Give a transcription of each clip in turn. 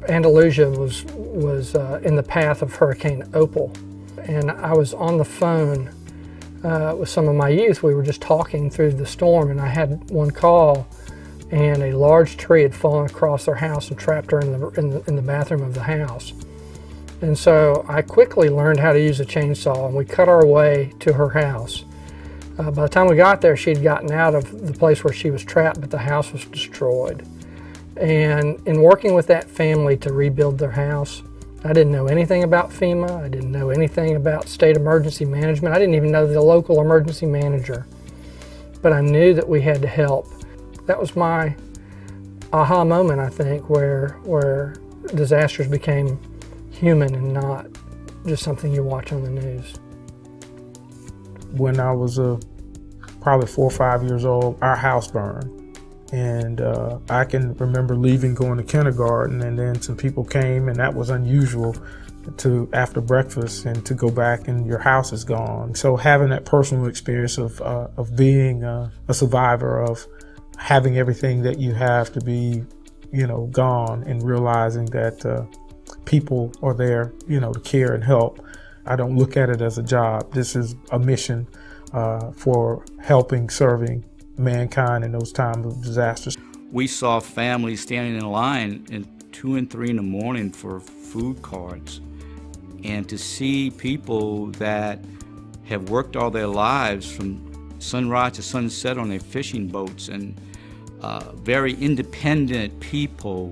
Andalusia was in the path of Hurricane Opal, and I was on the phone with some of my youth. We were just talking through the storm, and I had one call, and a large tree had fallen across their house and trapped her in the bathroom of the house. And so I quickly learned how to use a chainsaw, and we cut our way to her house. By the time we got there, she had gotten out of the place where she was trapped, but the house was destroyed. And in working with that family to rebuild their house, I didn't know anything about FEMA. I didn't know anything about state emergency management. I didn't even know the local emergency manager. But I knew that we had to help. That was my aha moment, I think, where disasters became human and not just something you watch on the news. When I was probably 4 or 5 years old, our house burned. And I can remember leaving, going to kindergarten, and then some people came, and that was unusual to after breakfast and to go back and your house is gone. So having that personal experience of being a survivor, of having everything that you have to be, gone, and realizing that people are there, to care and help. I don't look at it as a job. This is a mission for helping, serving mankind in those times of disasters. We saw families standing in line at 2 and 3 in the morning for food cards. And to see people that have worked all their lives from sunrise to sunset on their fishing boats, and very independent people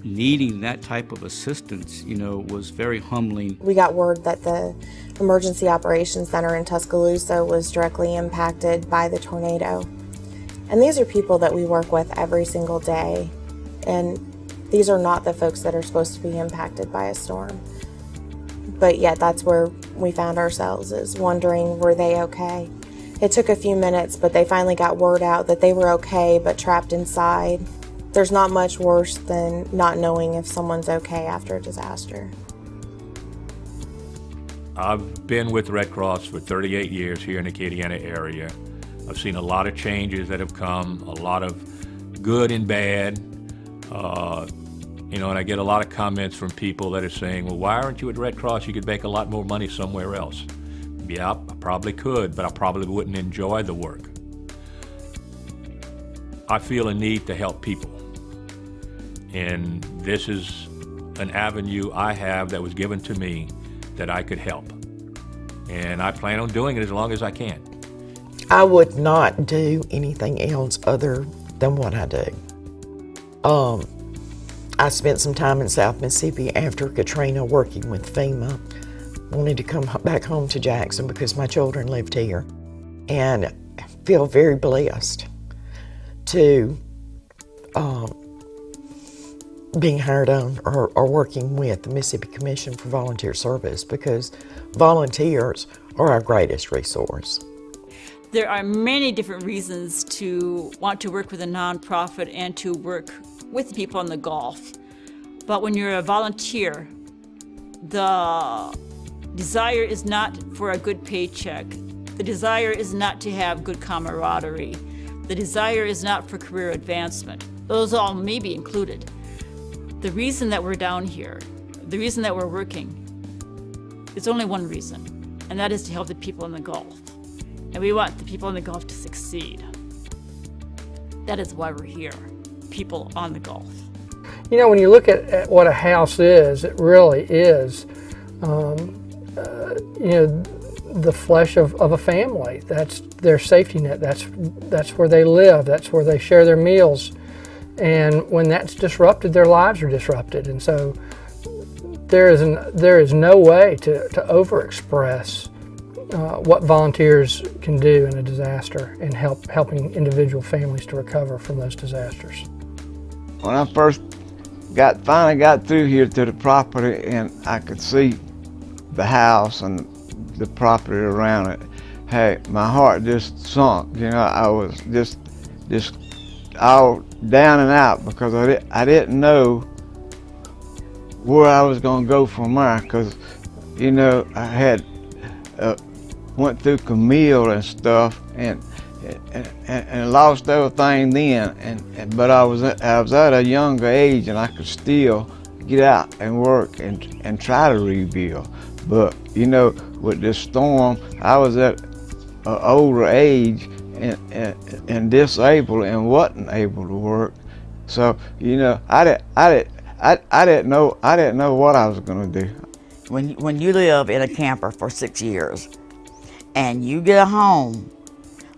needing that type of assistance, was very humbling. We got word that the Emergency Operations Center in Tuscaloosa was directly impacted by the tornado. And these are people that we work with every single day. And these are not the folks that are supposed to be impacted by a storm. But yet that's where we found ourselves, is wondering, were they okay? It took a few minutes, but they finally got word out that they were okay, but trapped inside. There's not much worse than not knowing if someone's okay after a disaster. I've been with Red Cross for 38 years here in the Acadiana area. I've seen a lot of changes that have come, a lot of good and bad. And I get a lot of comments from people that are saying, well, why aren't you at Red Cross? You could make a lot more money somewhere else. Yeah, I probably could, but I probably wouldn't enjoy the work. I feel a need to help people. And this is an avenue I have that was given to me that I could help. And I plan on doing it as long as I can. I would not do anything else other than what I do. I spent some time in South Mississippi after Katrina working with FEMA. Wanted to come back home to Jackson because my children lived here, and feel very blessed to being hired on or working with the Mississippi Commission for Volunteer Service, because volunteers are our greatest resource. There are many different reasons to want to work with a nonprofit and to work with people in the Gulf. But when you're a volunteer, the desire is not for a good paycheck. The desire is not to have good camaraderie. The desire is not for career advancement. Those all may be included. The reason that we're down here, the reason that we're working, is only one reason, and that is to help the people in the Gulf. And we want the people in the Gulf to succeed. That is why we're here, people on the Gulf. When you look at what a house is, it really is, the flesh of a family. That's their safety net. That's where they live. That's where they share their meals. And when that's disrupted, their lives are disrupted. And so there is no way to overexpress what volunteers can do in a disaster and helping individual families to recover from those disasters. When I first finally got through here to the property, and I could see the house and the property around it, hey, my heart just sunk. I was just all down and out, because I didn't know where I was going to go from there, because I had went through Camille and stuff, and and lost everything then. But I was at a younger age, and I could still get out and work and try to rebuild. But you know, with this storm, I was at an older age and disabled and wasn't able to work. So you know, I didn't know what I was going to do. When you live in a camper for 6 years and you get home,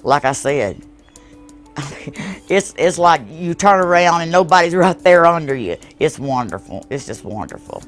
like I said, it's like you turn around and nobody's right there under you. It's wonderful. It's just wonderful.